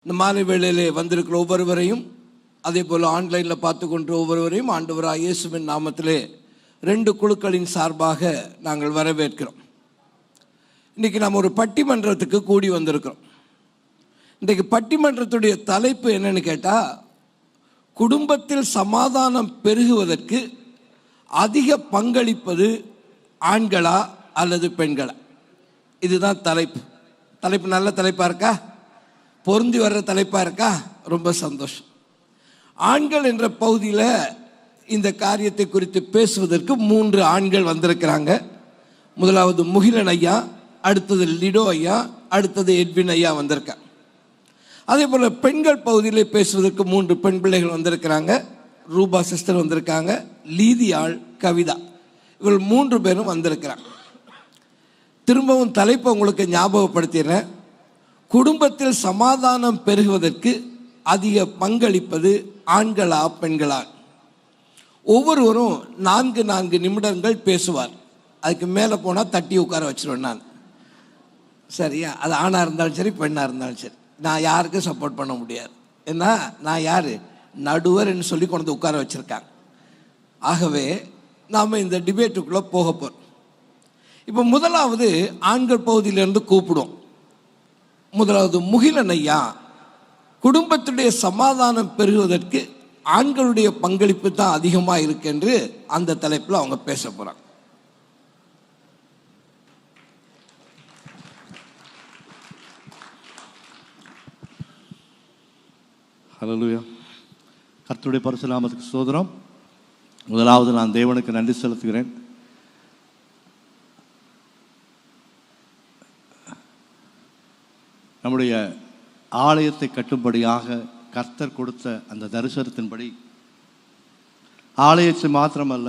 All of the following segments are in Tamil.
இந்த மாலை வேளையிலே வந்திருக்கிற ஒவ்வொருவரையும், அதே போல் ஆன்லைனில் பார்த்து கொண்டு ஒவ்வொருவரையும் ஆண்டவராகிய இயேசுவின் நாமத்திலே 2 குழுக்களின் சார்பாக நாங்கள் வரவேற்கிறோம். இன்றைக்கி நாம் ஒரு பட்டிமன்றத்துக்கு கூடி வந்திருக்கிறோம். இன்றைக்கு பட்டிமன்றத்துடைய தலைப்பு என்னன்னு கேட்டால், குடும்பத்தில் சமாதானம் பெருகுவதற்கு அதிக பங்களிப்பது ஆண்களா அல்லது பெண்களா? இதுதான் தலைப்பு. தலைப்பு நல்ல தலைப்பாக இருக்கா? பொருந்தி வர்ற தலைப்பாக இருக்கா? ரொம்ப சந்தோஷம். ஆண்கள் என்ற பகுதியில் இந்த காரியத்தை குறித்து பேசுவதற்கு 3 ஆண்கள் வந்திருக்கிறாங்க. முதலாவது முகிலன் ஐயா, அடுத்தது லிடோ ஐயா, அடுத்தது எட்வின் ஐயா வந்திருக்காங்க. அதே போல் பெண்கள் பகுதியில் பேசுவதற்கு 3 பெண் பிள்ளைகள் வந்திருக்கிறாங்க. ரூபா சிஸ்டர் வந்திருக்காங்க, லீதியாள், கவிதா, இவர்கள் 3 பேரும் வந்திருக்கிறாங்க. திரும்பவும் தலைப்பை உங்களுக்கு ஞாபகப்படுத்திடுறேன். குடும்பத்தில் சமாதானம் பெருகுவதற்கு அதிக பங்களிப்பது ஆண்களா பெண்களா? ஒவ்வொருவரும் 4 நிமிடங்கள் பேசுவார். அதுக்கு மேலே போனால் தட்டி உட்கார வச்சிருவேன் நான். சரியா? அது ஆணாக இருந்தாலும் சரி, பெண்ணாக இருந்தாலும் சரி. நான் யாருக்கும் சப்போர்ட் பண்ண முடியாது. ஏன்னா நான் யார்? நடுவர்ன்னு சொல்லி கொண்டு உட்கார வச்சுருக்காங்க. ஆகவே நாம் இந்த டிபேட்டுக்குள்ளே போக போகிறோம். இப்போ முதலாவது ஆண்கள் பகுதியிலேருந்து கூப்பிடுவோம். முதலாவது முகிலன் ஐயா, குடும்பத்துடைய சமாதானம் பெறுவதற்கு ஆண்களுடைய பங்களிப்பு தான் அதிகமாக இருக்கு என்று அந்த தலைப்பில் அவங்க பேச போகிறாங்க. ஹல்லேலூயா. கர்த்தருடைய பரிசுத்த நாமத்துக்கு ஸ்தோத்திரம். முதலாவது நான் தேவனுக்கு நன்றி செலுத்துகிறேன். நம்முடைய ஆலயத்தை கட்டும்படியாக கர்த்தர் கொடுத்த அந்த தரிசனத்தின்படி ஆலயத்தை மாத்திரமல்ல,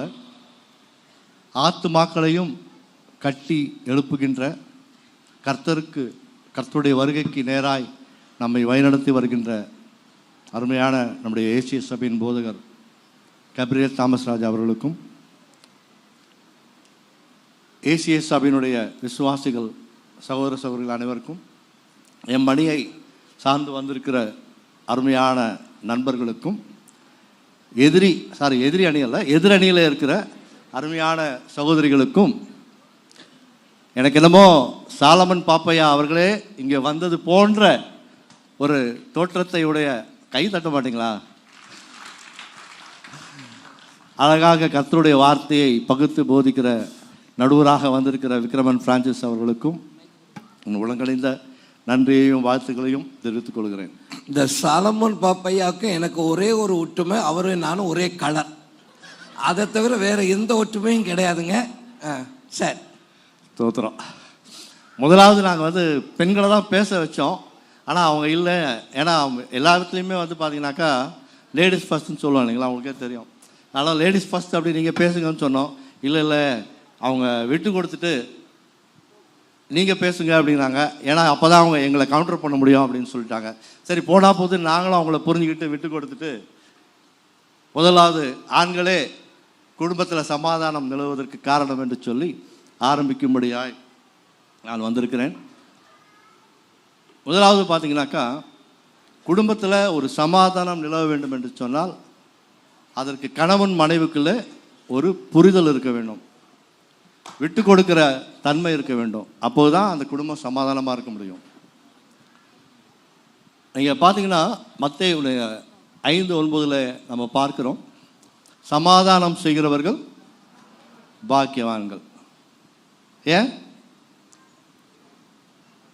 ஆத்துமாக்களையும் கட்டி எழுப்புகின்ற கர்த்தருடைய வருகைக்கு நேராய் நம்மை வழிநடத்தி வருகின்ற அருமையான நம்முடைய ஏசிய சபையின் போதகர் கபிரியல் தாமஸ் ராஜா அவர்களுக்கும், ஏசிய சபையினுடைய விசுவாசிகள் சகோதர சகோதரிகள் அனைவருக்கும், என் மணியை சார்ந்து வந்திருக்கிற அருமையான நண்பர்களுக்கும், எதிரி அணியில் இருக்கிற அருமையான சகோதரிகளுக்கும், எனக்கு என்னமோ சாலமன் பாப்பையா அவர்களே இங்கே வந்தது போன்ற ஒரு தோற்றத்தை உடைய, கை தட்ட மாட்டீங்களா? அழகாக கர்த்தருடைய வார்த்தையை பகுத்து போதிக்கிற நடுவராக வந்திருக்கிற விக்ரமன் பிரான்சிஸ் அவர்களுக்கும் உலகணிந்த நன்றியையும் வாழ்த்துக்களையும் தெரிவித்துக் கொள்கிறேன். இந்த சாலமன் பாப்பையாவுக்கு எனக்கு ஒரே ஒரு ஒற்றுமை, அவரும் நானும் ஒரே கலர். அதை தவிர வேறு எந்த ஒற்றுமையும் கிடையாதுங்க. சரி, தோத்திரம். முதலாவது நாங்கள் பெண்களை தான் பேச வச்சோம். ஆனால் அவங்க இல்லை. ஏன்னா எல்லா இடத்துலையுமே பார்த்தீங்கன்னாக்கா லேடிஸ் ஃபஸ்ட்டுன்னு சொல்லுவாங்க இல்லைங்களா, அவங்களுக்கே தெரியும். அதனால் லேடிஸ் ஃபஸ்ட் அப்படி நீங்கள் பேசுங்கன்னு சொன்னோம். இல்லை அவங்க விட்டு கொடுத்துட்டு நீங்கள் பேசுங்க அப்படின்னாங்க. ஏன்னா அப்போ தான் அவங்க எங்களை கவுண்டர் பண்ண முடியும் அப்படின்னு சொல்லிட்டாங்க. சரி, போனால் போது நாங்களும் அவங்கள புரிஞ்சுக்கிட்டு விட்டு கொடுத்துட்டு, முதலாவது ஆண்களே குடும்பத்தில் சமாதானம் நிலவுவதற்கு காரணம் என்று சொல்லி ஆரம்பிக்கும்படியாய் நான் வந்திருக்கிறேன். முதலாவது பார்த்தீங்கன்னாக்கா, குடும்பத்தில் ஒரு சமாதானம் நிலவ வேண்டும் என்று சொன்னால் அதற்கு கணவன் மனைவிக்குள்ளே ஒரு புரிதல் இருக்க வேண்டும், விட்டு கொடுக்கிற தன்மை இருக்க வேண்டும். அப்போது தான் அந்த குடும்பம் சமாதானமாக இருக்க முடியும். நீங்கள் பார்த்தீங்கன்னா மத்தேயு 5:9 நம்ம பார்க்கிறோம், சமாதானம் செய்கிறவர்கள் பாக்கியவான்கள். ஏன்?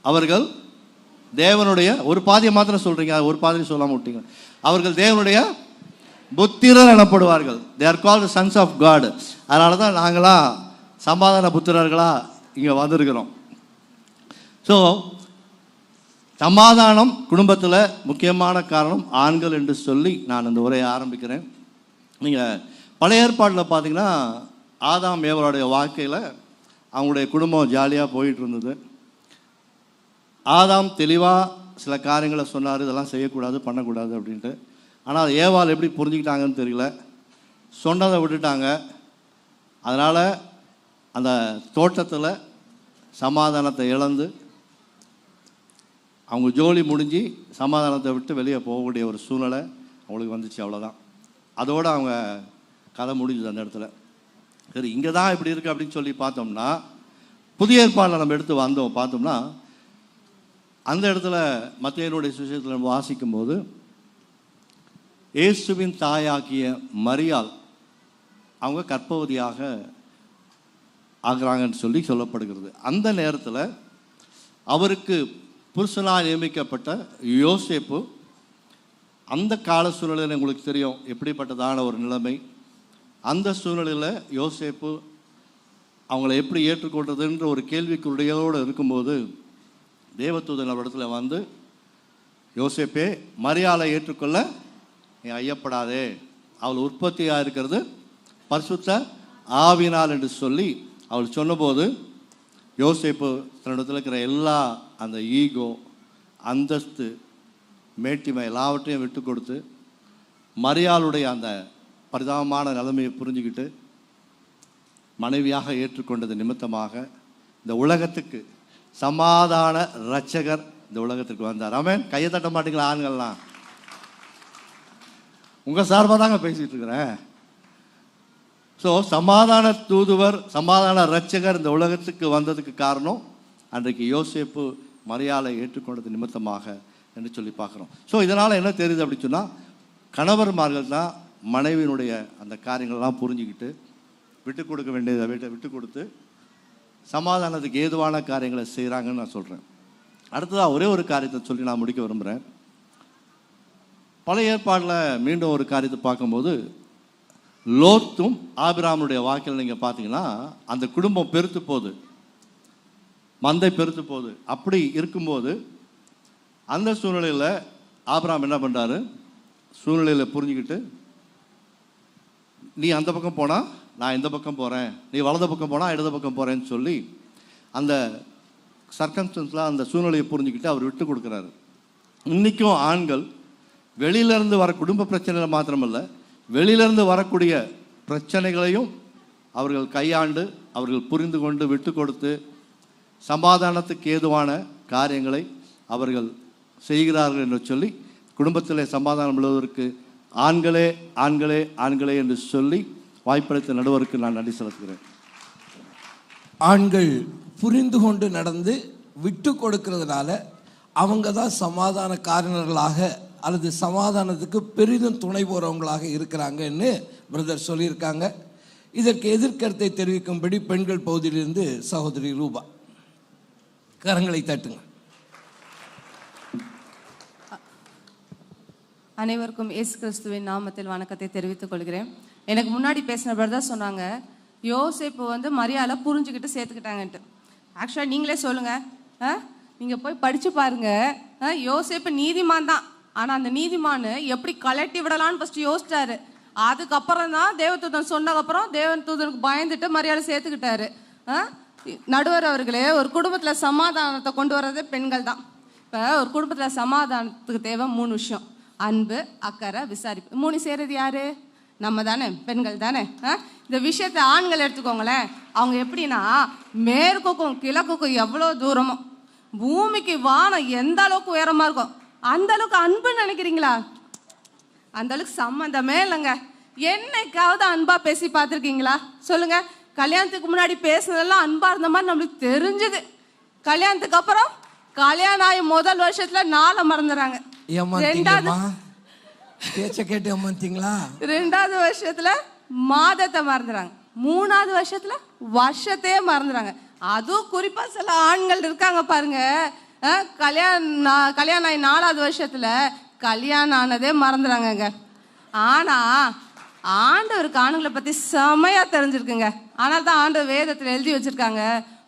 அவர்கள் தேவனுடைய, ஒரு பாதியை மாத்திரம் சொல்கிறீங்க, ஒரு பாதியை சொல்லாமல் விட்டீங்க. அவர்கள் தேவனுடைய புத்திரர் எனப்படுவார்கள். They are called sons of God. அதனால தான் நாங்களாம் சமாதான புத்திரர்களாக இங்கே வந்திருக்கிறோம். ஸோ சமாதானம் குடும்பத்தில் முக்கியமான காரணம் ஆண்கள் என்று சொல்லி நான் இந்த உரையை ஆரம்பிக்கிறேன். நீங்கள் பழைய ஏற்பாட்டில் பார்த்தீங்கன்னா ஆதாம் ஏவாளுடைய வாழ்க்கையில் அவங்களுடைய குடும்பம் ஜாலியாக போயிட்டு இருந்தது. ஆதாம் தெளிவாக சில காரியங்களை சொன்னார், இதெல்லாம் செய்யக்கூடாது, பண்ணக்கூடாது அப்படின்ட்டு. ஆனால் ஏவாள் எப்படி புரிஞ்சுக்கிட்டாங்கன்னு தெரியல, சொன்னதை விட்டுட்டாங்க. அதனால் அந்த தோட்டத்தில் சமாதானத்தை இழந்து அவங்க ஜோலி முடிஞ்சு சமாதானத்தை விட்டு வெளியே போகக்கூடிய ஒரு சூழ்நிலை அவங்களுக்கு வந்துச்சு, அவ்வளோதான். அதோடு அவங்க கதை முடிஞ்சுது அந்த இடத்துல. சரி, இங்கே தான் இப்படி இருக்குது அப்படின்னு சொல்லி பார்த்தோம்னா, புதிய ஏற்பாடில் நம்ம எடுத்து வந்தோம் பார்த்தோம்னா, அந்த இடத்துல மத்தேயுனுடைய சுவிசேஷத்தில் நம்ம வாசிக்கும்போது இயேசுவின் தாயாகிய மரியாள் அவங்க கர்ப்பவதியாக ஆகிறாங்கன்னு சொல்லி சொல்லப்படுகிறது. அந்த நேரத்தில் அவருக்கு புருஷனாக நியமிக்கப்பட்ட யோசேப்பு, அந்த கால சூழ்நிலையில் உங்களுக்கு தெரியும் எப்படிப்பட்டதான ஒரு நிலைமை. அந்த சூழ்நிலையில் யோசேப்பு அவங்கள எப்படி ஏற்றுக்கொள்றதுன்ற ஒரு கேள்விக்குறியோடு இருக்கும்போது தேவதூதன் அவரிடத்துல வந்து, யோசேப்பே, மரியாளை ஏற்றுக்கொள்ள நீ ஐயப்படாதே, அவள் உற்பத்தியாக இருக்கிறது பரிசுத்த ஆவினால் என்று சொல்லி அவள் சொன்னபோது, யோசேப்பு தன்னிடத்தில் இருக்கிற எல்லா அந்த ஈகோ, அந்தஸ்து, மேட்டிமை எல்லாவற்றையும் விட்டு கொடுத்து மரியாளுடைய அந்த பரிதாபமான நிலைமையை புரிஞ்சுக்கிட்டு மனைவியாக ஏற்றுக்கொண்டது நிமித்தமாக இந்த உலகத்துக்கு சமாதான இரட்சகர் இந்த உலகத்துக்கு வந்தார். ஆமென். கையை தட்ட மாட்டீங்களா ஆண்கள்லாம்? உங்கள் சார்பாக தாங்க பேசிகிட்டு இருக்கிறேன். ஸோ சமாதான தூதுவர், சமாதான இரட்சகர் இந்த உலகத்துக்கு வந்ததுக்கு காரணம் அன்றைக்கு யோசேப்பு மரியாளை ஏற்றுக்கொண்டது நிமித்தமாக என்று சொல்லி பார்க்குறோம். ஸோ இதனால் என்ன தெரியுது அப்படின்னு சொன்னால், கணவர்மார்கள் தான் மனைவியினுடைய அந்த காரியங்கள்லாம் புரிஞ்சுக்கிட்டு விட்டு கொடுக்க வேண்டியதை விட்டு கொடுத்து சமாதானத்துக்கு ஏதுவான காரியங்களை செய்கிறாங்கன்னு நான் சொல்கிறேன். அடுத்ததாக ஒரே ஒரு காரியத்தை சொல்லி நான் முடிக்க விரும்புகிறேன். பழைய ஏற்பாடில் மீண்டும் ஒரு காரியத்தை பார்க்கும்போது, லோத்தும் ஆபிராமுடைய வாக்கில் நீங்கள் பார்த்தீங்கன்னா அந்த குடும்பம் பெருத்து போகுது, மந்தை பெருத்து போகுது. அப்படி இருக்கும்போது அந்த சூழ்நிலையில் ஆபிராம் என்ன பண்ணுறாரு, சூழ்நிலையில் புரிஞ்சுக்கிட்டு, நீ அந்த பக்கம் போனால் நான் இந்த பக்கம் போகிறேன், நீ வலது பக்கம் போனால் இடது பக்கம் போகிறேன்னு சொல்லி அந்த சர்க்கம்ஸ்டன்ஸில் அந்த சூழ்நிலையை புரிஞ்சுக்கிட்டு அவர் விட்டு கொடுக்குறாரு. இன்றைக்கும் ஆண்கள் வெளியிலேருந்து வர குடும்ப பிரச்சனைகள் மாத்திரமல்ல, வெளியிலேருந்து வரக்கூடிய பிரச்சனைகளையும் அவர்கள் கையாண்டு அவர்கள் புரிந்து கொண்டு விட்டு கொடுத்து சமாதானத்துக்கு ஏதுவான காரியங்களை அவர்கள் செய்கிறார்கள் என்று சொல்லி குடும்பத்திலே சமாதானம் உள்ளதற்கு ஆண்களே ஆண்களே ஆண்களே என்று சொல்லி வாய்ப்பளித்த நடுவருக்கு நான் நன்றி செலுத்துகிறேன். ஆண்கள் புரிந்து கொண்டு நடந்து விட்டு கொடுக்கிறதுனால அவங்க தான் சமாதான காரணர்களாக அல்லது சமாதானத்துக்கு பெரிதும் துணை போகிறவங்களாக இருக்கிறாங்கன்னு பிரதர் சொல்லியிருக்காங்க. இதற்கு எதிர்கருத்தை தெரிவிக்கும்படி பெண்கள் பகுதியிலிருந்து சகோதரி ரூபா, கரங்களை தட்டுங்க. அனைவருக்கும் இயேசு கிறிஸ்துவின் நாமத்தில் வணக்கத்தை தெரிவித்துக் கொள்கிறேன். எனக்கு முன்னாடி பேசின பிரதர் சொன்னாங்க, யோசேப்பு வந்து மரியாதை புரிஞ்சுக்கிட்டு சேர்த்துக்கிட்டாங்கன்ட்டு. ஆக்சுவலாக நீங்களே சொல்லுங்கள், நீங்கள் போய் படித்து பாருங்க. யோசேப்பு நீதிமான் தான், ஆனால் அந்த நீதிமான் எப்படி கலட்டி விடலான்னு ஃபஸ்ட்டு யோசிச்சாரு. அதுக்கப்புறம் தான் தேவதூதன் சொன்னதுக்கப்புறம் தேவதூதனுக்கு பயந்துட்டு மரியாதை சேர்த்துக்கிட்டாரு. நடுவர் அவர்களே, ஒரு குடும்பத்தில் சமாதானத்தை கொண்டு வர்றதே பெண்கள் தான். இப்போ ஒரு குடும்பத்தில் சமாதானத்துக்கு தேவை 3 விஷயம்: அன்பு, அக்கறை, விசாரிப்பு. 3 செய்கிறது யாரு? நம்ம தானே, பெண்கள் தானே. இந்த விஷயத்தை ஆண்கள் எடுத்துக்கோங்களேன். அவங்க எப்படின்னா, மேற்குக்கும் கிழக்குக்கும் எவ்வளோ தூரமோ, பூமிக்கு வானம் எந்த அளவுக்கு உயரமாக இருக்கும் அந்த அளவுக்கு அன்புன்னு நினைக்கிறீங்களா? அந்த அளவுக்கு சம்மந்தமே இல்லைங்க. என்னைக்காவது அன்பா பேசி பார்த்துருக்கீங்களா சொல்லுங்க? கல்யாணத்துக்கு முன்னாடி பேசுனதெல்லாம் அன்பா இருந்த மாதிரி நம்மளுக்கு தெரிஞ்சுது. கல்யாணத்துக்கு அப்புறம் கல்யாணம் ஆகி முதல் வருஷத்துல நாளை மறந்துடுறாங்க. ரெண்டாவது வருஷத்துல மாதத்தை மறந்துறாங்க. 3வது வருஷத்துல வருஷத்தையே மறந்துறாங்க. அதுவும் குறிப்பா சில ஆண்கள் இருக்காங்க பாருங்க, கல்யாணம் ஆகி 4வது வருஷத்துல கல்யாணம் ஆனதே மறந்துறாங்க. ஆனா ஆண்டவருக்கு ஆண்களை பத்தி செமையா தெரிஞ்சிருக்குங்க. ஆனால் தான் ஆண்டவர் வேதத்தில் எழுதி வச்சிருக்காங்க,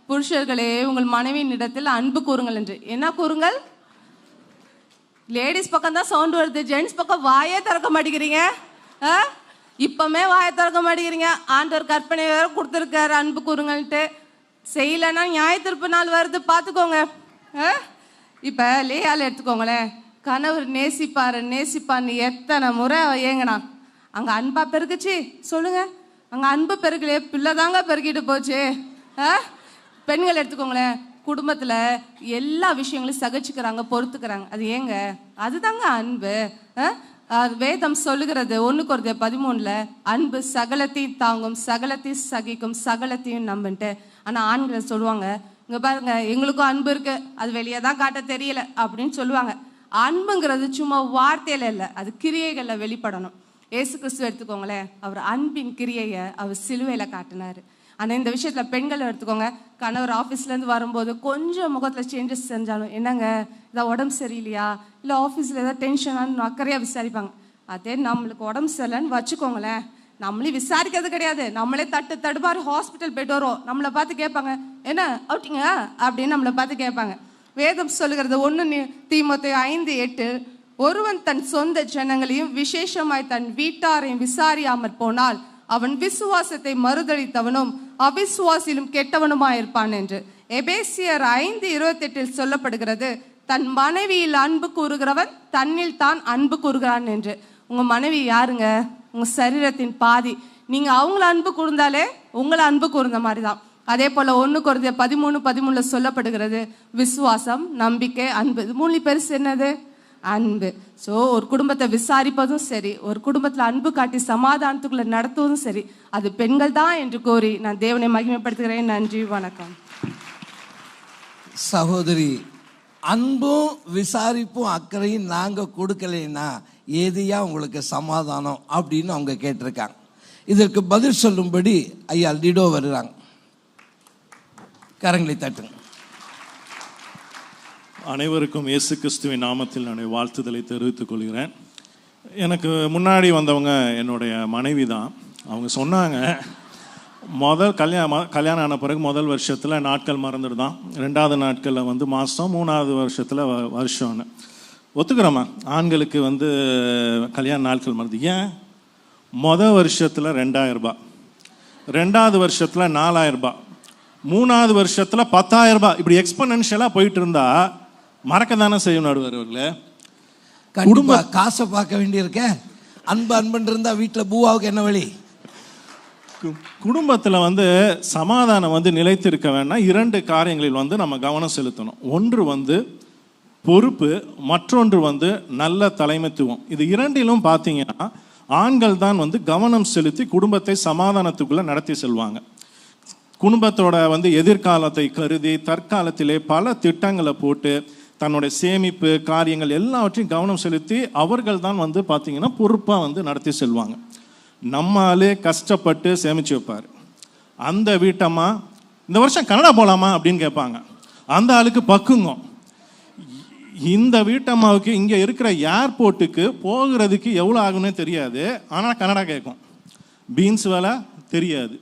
புருஷர்களே உங்கள் மனைவியின் இடத்தில் அன்பு கூறுங்கள் என்று. என்ன கூறுங்கள்? லேடிஸ் பக்கம் தான் சவுண்ட் வருது, ஜென்ட்ஸ் பக்கம் வாயே திறக்க மாட்டேங்கிறீங்க. இப்பமே வாயை திறக்க மாட்டேங்கிறீங்க. ஆண்டவர் கற்பனை வேற கொடுத்துருக்காரு அன்பு கூறுங்கள்ட்டு. செய்யலைன்னா நியாயத்திருப்பு நாள் வருது, பார்த்துக்கோங்க. இப்போ லேயால் எடுத்துக்கோங்களேன். கணவர் நேசிப்பான்னு எத்தனை முறை ஏங்கண்ணா, அங்கே அன்பா பெருக்குச்சு சொல்லுங்க? அங்கே அன்பு பெருக்கலையே, பிள்ளை தாங்க பெருக்கிட்டு போச்சு. பெண்கள் எடுத்துக்கோங்களேன், குடும்பத்துல எல்லா விஷயங்களையும் சகிச்சுக்கிறாங்க, பொறுத்துக்கிறாங்க. அது ஏங்க? அதுதாங்க அன்பு. வேதம் சொல்லுகிறது 1 கொரிந்தியர் 13 அன்பு சகலத்தையும் தாங்கும், சகலத்தையும் சகிக்கும், சகலத்தையும் நம்புன்ட்டு. ஆனா ஆண்கள் சொல்லுவாங்க, இங்க பாருங்க எங்களுக்கும் அன்பு இருக்கு, அது வெளியே தான் காட்ட தெரியல அப்படின்னு சொல்லுவாங்க. அன்புங்கிறது சும்மா வார்த்தையில இல்லை, அது கிரியைகள்ல வெளிப்படணும். ஏசு கிறிஸ்து எடுத்துக்கோங்களேன், அவர் அன்பின் கிரியையை அவர் சிலுவையில காட்டினாரு. ஆனால் இந்த விஷயத்தில் பெண்கள் எடுத்துக்கோங்க, கணவர் ஆஃபீஸ்லேருந்து வரும்போது கொஞ்சம் முகத்தில் சேஞ்சஸ் செஞ்சாலும், என்னங்க இதான் உடம்பு சரியில்லையா, இல்லை ஆஃபீஸில் ஏதாவது டென்ஷனானு அக்கறையாக விசாரிப்பாங்க. அதே நம்மளுக்கு உடம்பு சரியில்லைன்னு வச்சுக்கோங்களேன், நம்மளே விசாரிக்கிறது கிடையாது, நம்மளே தடுப்பாரு ஹாஸ்பிட்டல் போய்ட்டு வரோம், நம்மளை பார்த்து கேட்பாங்க, என்ன அவுட்டிங்க அப்படின்னு நம்மளை பார்த்து கேட்பாங்க. வேதம் சொல்லுகிறது 1 தீமோத்தேயு 5:8 ஒருவன் தன் சொந்த ஜனங்களையும் விசேஷமாய் தன் வீட்டாரையும் விசாரியாமற் போனால் அவன் விசுவாசத்தை மறுதளித்தவனும் அவிசுவாசிலும் கெட்டவனுமாயிருப்பான் என்று. எபேசியர் 5:28 சொல்லப்படுகிறது, தன் மனைவியில் அன்பு கூறுகிறவன் தன்னில் தான் அன்பு கூறுகிறான் என்று. உங்க மனைவி யாருங்க? உங்க சரீரத்தின் பாதி. நீங்க அவங்கள அன்பு கூர்ந்தாலே உங்களை அன்பு கூர்ந்த மாதிரி தான். அதே போல 1 கொரிந்தியர் 13:13 சொல்லப்படுகிறது, விசுவாசம், நம்பிக்கை, அன்பு. இது 3 பெருசு என்னது? அன்பு. ஸோ ஒரு குடும்பத்தை விசாரிப்பதும் சரி, ஒரு குடும்பத்தில் அன்பு காட்டி சமாதானத்துக்குள்ள நடத்துவதும் சரி, அது பெண்கள் தான் என்று கூறி நான் தேவனை மகிமைப்படுத்துகிறேன். நன்றி, வணக்கம். சகோதரி, அன்பும் விசாரிப்பும் அக்கறையும் நாங்கள் கொடுக்கலைன்னா ஏதையா உங்களுக்கு சமாதானம் அப்படின்னு அவங்க கேட்டிருக்காங்க. இதற்கு பதில் சொல்லும்படி ஐயா லிடோ வருகிறாங்க. கரங்களை தட்டுங்க. அனைவருக்கும் இயேசு கிறிஸ்துவின் நாமத்தில் நான் வாழ்த்துதலை தெரிவித்துக் கொள்கிறேன். எனக்கு முன்னாடி வந்தவங்க என்னுடைய மனைவி தான். அவங்க சொன்னாங்க, கல்யாணம் ஆன பிறகு முதல் வருஷத்தில் நாட்கள் மறந்துடுதான், 2வது நாட்களில் வந்து மாதம், 3வது வருஷத்தில் வருஷம்னு. ஒத்துக்கிறோமா? ஆண்களுக்கு வந்து கல்யாண நாட்கள் மறந்து. ஏன்? முதல் வருஷத்தில் 2000 ரூபாய், 2வது வருஷத்தில் 4000 ரூபாய், 3வது வருஷத்தில் 10,000 ரூபாய், இப்படி எக்ஸ்பனன்ஷியலாக போயிட்டு இருந்தா மறக்க தானே செய்யும் நடுவர்களே. குடும்ப காசை பார்க்க வேண்டியிருக்க. அன்புன்னு இருந்தா வீட்டில் பூவாவுக்கு என்ன வழி? குடும்பத்தில் வந்து சமாதானம் வந்து நிலைத்திருக்க வேண்டாம். 2 காரியங்களில் வந்து நம்ம கவனம் செலுத்தணும். ஒன்று வந்து பொறுப்பு, மற்றொன்று வந்து நல்ல தலைமைத்துவம். இது 2லும் பார்த்தீங்கன்னா ஆண்கள் தான் வந்து கவனம் செலுத்தி குடும்பத்தை சமாதானத்துக்குள்ளே நடத்தி செல்வாங்க. குடும்பத்தோட வந்து எதிர்காலத்தை கருதி தற்காலத்திலே பல திட்டங்களை போட்டு தன்னுடைய சேமிப்பு காரியங்கள் எல்லாவற்றையும் கவனம் செலுத்தி அவர்கள் தான் வந்து பார்த்தீங்கன்னா பொறுப்பாக வந்து நடத்தி செல்வாங்க. நம்மாலே கஷ்டப்பட்டு சேமித்து வைப்பார். அந்த வீட்டம்மா இந்த வருஷம் கனடா போகலாமா அப்படின்னு கேட்பாங்க. அந்த ஆளுக்கு பக்குங்கும். இந்த வீட்டம்மாவுக்கு இங்கே இருக்கிற ஏர்போர்ட்டுக்கு போகிறதுக்கு எவ்வளோ ஆகுன்னு தெரியாது, ஆனால் கனடா கேட்கும். பீன்ஸ் வேலை தெரியாது,